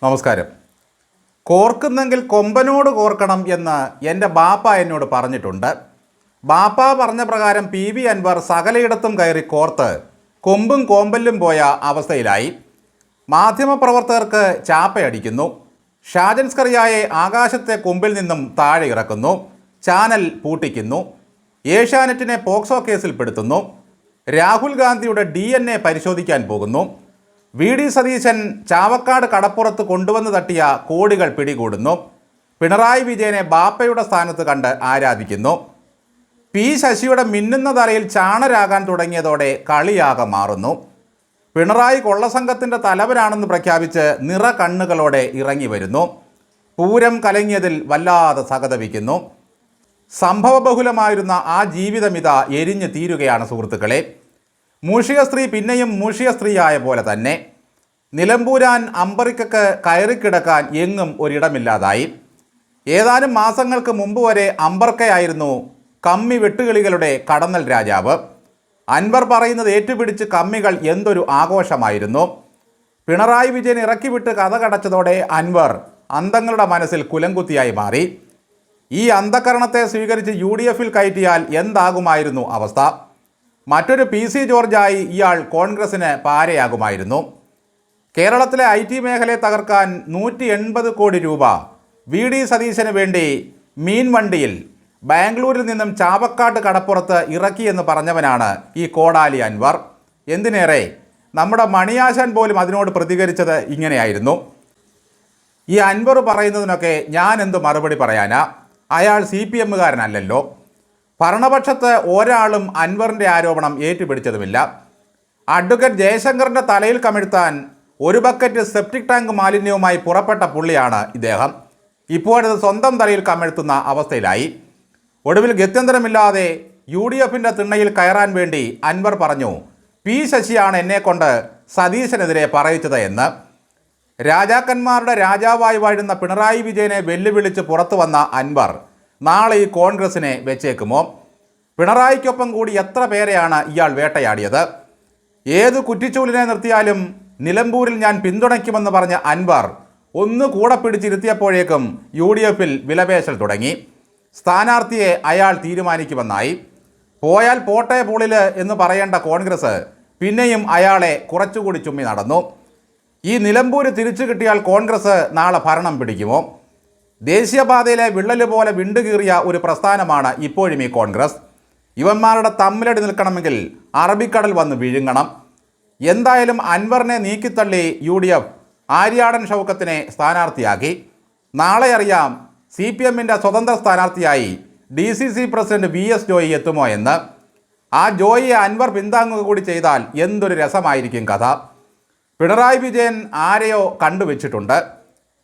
നമസ്കാരം. കോർക്കുന്നെങ്കിൽ കൊമ്പനോട് കോർക്കണം എന്ന് എൻ്റെ ബാപ്പ എന്നോട് പറഞ്ഞിട്ടുണ്ട്. ബാപ്പ പറഞ്ഞ പ്രകാരം PV അൻവർ സകലയിടത്തും കയറി കോർത്ത് കൊമ്പും കോമ്പല്ലും പോയ അവസ്ഥയിലായി. മാധ്യമപ്രവർത്തകർക്ക് ചാപ്പയടിക്കുന്നു. ഷാജൻ സ്കറിയായെ ആകാശത്തെ കൊമ്പിൽ നിന്നും താഴെ ഇറക്കുന്നു. ചാനൽ പൂട്ടിക്കുന്നു. ഏഷ്യാനെറ്റിനെ പോക്സോ കേസിൽ പെടുത്തുന്നു. രാഹുൽ ഗാന്ധിയുടെ DNA പരിശോധിക്കാൻ പോകുന്നു. VD സതീശൻ ചാവക്കാട് കടപ്പുറത്ത് കൊണ്ടുവന്ന് തട്ടിയ കോടികൾ പിടികൂടുന്നു. പിണറായി വിജയനെ ബാപ്പയുടെ സ്ഥാനത്ത് കണ്ട് ആരാധിക്കുന്നു. P ശശിയുടെ മിന്നുന്ന തലയിൽ ചാണരാകാൻ തുടങ്ങിയതോടെ കളിയാകെ മാറുന്നു. പിണറായി കൊള്ളസംഘത്തിൻ്റെ തലവനാണെന്ന് പ്രഖ്യാപിച്ച് നിറ കണ്ണുകളോടെ ഇറങ്ങി വരുന്നു. പൂരം കലങ്ങിയതിൽ വല്ലാതെ സഹതപിക്കുന്നു. സംഭവബഹുലമായിരുന്ന ആ ജീവിതമിത എരിഞ്ഞു തീരുകയാണ് സുഹൃത്തുക്കളെ. മൂഷിക സ്ത്രീ പിന്നെയും മൂഷിക സ്ത്രീയായ പോലെ തന്നെ. നിലമ്പൂരാൻ അമ്പറിക്കക്ക് കയറിക്കിടക്കാൻ എങ്ങും ഒരിടമില്ലാതായി. ഏതാനും മാസങ്ങൾക്ക് മുമ്പ് വരെ അമ്പർക്കയായിരുന്നു കമ്മി വെട്ടുകിളികളുടെ കടന്നൽ രാജാവ്. അൻവർ പറയുന്നത് ഏറ്റുപിടിച്ച് കമ്മികൾ എന്തൊരു ആഘോഷമായിരുന്നു. പിണറായി വിജയൻ ഇറക്കിവിട്ട് കഥ കടച്ചതോടെ അൻവർ അന്തങ്ങളുടെ മനസ്സിൽ കുലംകുത്തിയായി മാറി. ഈ അന്ധകരണത്തെ സ്വീകരിച്ച് UDF കയറ്റിയാൽ എന്താകുമായിരുന്നു അവസ്ഥ? മറ്റൊരു PC ജോർജായി ഇയാൾ കോൺഗ്രസിന് പാരയാകുമായിരുന്നു. കേരളത്തിലെ IT മേഖലയെ തകർക്കാൻ 180 കോടി രൂപ VD സതീശന് വേണ്ടി മീൻ വണ്ടിയിൽ ബാംഗ്ലൂരിൽ നിന്നും ചാവക്കാട് കടപ്പുറത്ത് ഇറക്കിയെന്ന് പറഞ്ഞവനാണ് ഈ കോടാലി അൻവർ. എന്തിനേറെ നമ്മുടെ മണിയാശാൻ പോലും അതിനോട് പ്രതികരിച്ചത് ഇങ്ങനെയായിരുന്നു. ഈ അൻവർ പറയുന്നതിനൊക്കെ ഞാൻ എന്ത് മറുപടി പറയാനാ? അയാൾ CPMകാരനല്ലല്ലോ. ഭരണപക്ഷത്ത് ഒരാളും അൻവറിൻ്റെ ആരോപണം ഏറ്റുപിടിച്ചതുമില്ല. അഡ്വക്കേറ്റ് ജയശങ്കറിൻ്റെ തലയിൽ കമിഴ്ത്താൻ ഒരു ബക്കറ്റ് സെപ്റ്റിക് ടാങ്ക് മാലിന്യവുമായി പുറപ്പെട്ട പുള്ളിയാണ് ഇദ്ദേഹം. ഇപ്പോഴത് സ്വന്തം തലയിൽ കമിഴ്ത്തുന്ന അവസ്ഥയിലായി. ഒടുവിൽ ഗത്യന്തരമില്ലാതെ UDF തിണ്ണയിൽ കയറാൻ വേണ്ടി അൻവർ പറഞ്ഞു, P ശശിയാണ് എന്നെക്കൊണ്ട് സതീശനെതിരെ പറയിച്ചത് എന്ന്. രാജാക്കന്മാരുടെ രാജാവായി വാഴുന്ന പിണറായി വിജയനെ വെല്ലുവിളിച്ച് പുറത്തു വന്ന അൻവർ നാളെ ഈ കോൺഗ്രസിനെ വെച്ചേക്കുമോ? പിണറായിക്കൊപ്പം കൂടി എത്ര പേരെയാണ് ഇയാൾ വേട്ടയാടിയത്? ഏത് കുറ്റിച്ചൂലിനെ നിർത്തിയാലും നിലമ്പൂരിൽ ഞാൻ പിന്തുണയ്ക്കുമെന്ന് പറഞ്ഞ അൻവർ ഒന്ന് കൂടെ പിടിച്ചിരുത്തിയപ്പോഴേക്കും UDF വിലപേശൽ തുടങ്ങി. സ്ഥാനാർത്ഥിയെ അയാൾ തീരുമാനിക്കുമെന്നായി. പോയാൽ പോട്ടെ പൂളിൽ എന്ന് പറയേണ്ട കോൺഗ്രസ് പിന്നെയും അയാളെ കുറച്ചുകൂടി ചുമ്മി നടന്നു. ഈ നിലമ്പൂര് തിരിച്ചു കിട്ടിയാൽ കോൺഗ്രസ് നാളെ ഭരണം പിടിക്കുമോ? ദേശീയപാതയിലെ വിള്ളല് പോലെ വിണ്ടുകീറിയ ഒരു പ്രസ്ഥാനമാണ് ഇപ്പോഴും ഈ കോൺഗ്രസ്. ഇവന്മാരുടെ തമ്മിലടി നിൽക്കണമെങ്കിൽ അറബിക്കടൽ വന്ന് വിഴുങ്ങണം. എന്തായാലും അൻവറിനെ നീക്കിത്തള്ളി UDF ആര്യാടൻ ഷൗക്കത്തിനെ സ്ഥാനാർത്ഥിയാക്കി. നാളെ അറിയാം CPM സ്വതന്ത്ര സ്ഥാനാർത്ഥിയായി DCC പ്രസിഡന്റ് VS ജോയി എത്തുമോ എന്ന്. ആ ജോയിയെ അൻവർ പിന്താങ്ങുക കൂടി ചെയ്താൽ എന്തൊരു രസമായിരിക്കും കഥ. പിണറായി വിജയൻ ആരെയോ കണ്ടുവച്ചിട്ടുണ്ട്.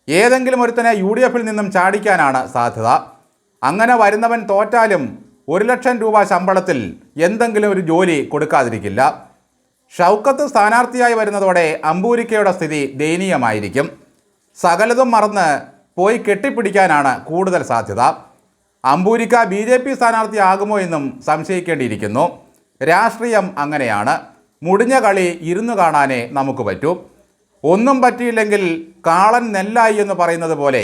ഏതെങ്കിലും ഒരുത്തനെ UDF നിന്നും ചാടിക്കാനാണ് സാധ്യത. അങ്ങനെ വരുന്നവൻ തോറ്റാലും 1 ലക്ഷം രൂപ ശമ്പളത്തിൽ എന്തെങ്കിലും ഒരു ജോലി കൊടുക്കാതിരിക്കില്ല. ഷൗക്കത്ത് സ്ഥാനാർത്ഥിയായി വരുന്നതോടെ അമ്പൂരിക്കയുടെ സ്ഥിതി ദയനീയമായിരിക്കും. സകലതും മറന്ന് പോയി കെട്ടിപ്പിടിക്കാനാണ് കൂടുതൽ സാധ്യത. അമ്പൂരിക്ക BJP സ്ഥാനാർത്ഥിയാകുമോ എന്നും സംശയിക്കേണ്ടിയിരിക്കുന്നു. രാഷ്ട്രീയം അങ്ങനെയാണ്. മുടിഞ്ഞ കളി ഇരുന്നു കാണാനേ നമുക്ക് പറ്റൂ. ഒന്നും പറ്റിയില്ലെങ്കിൽ കാളൻ നെല്ലായി എന്ന് പറയുന്നത് പോലെ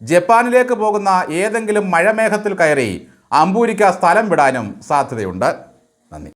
ജപ്പാനിലേക്ക് പോകുന്ന ഏതെങ്കിലും മഴമേഘത്തിൽ കയറി അമ്പൂരിക്ക സ്ഥലം വിടാനും സാധ്യതയുണ്ട്.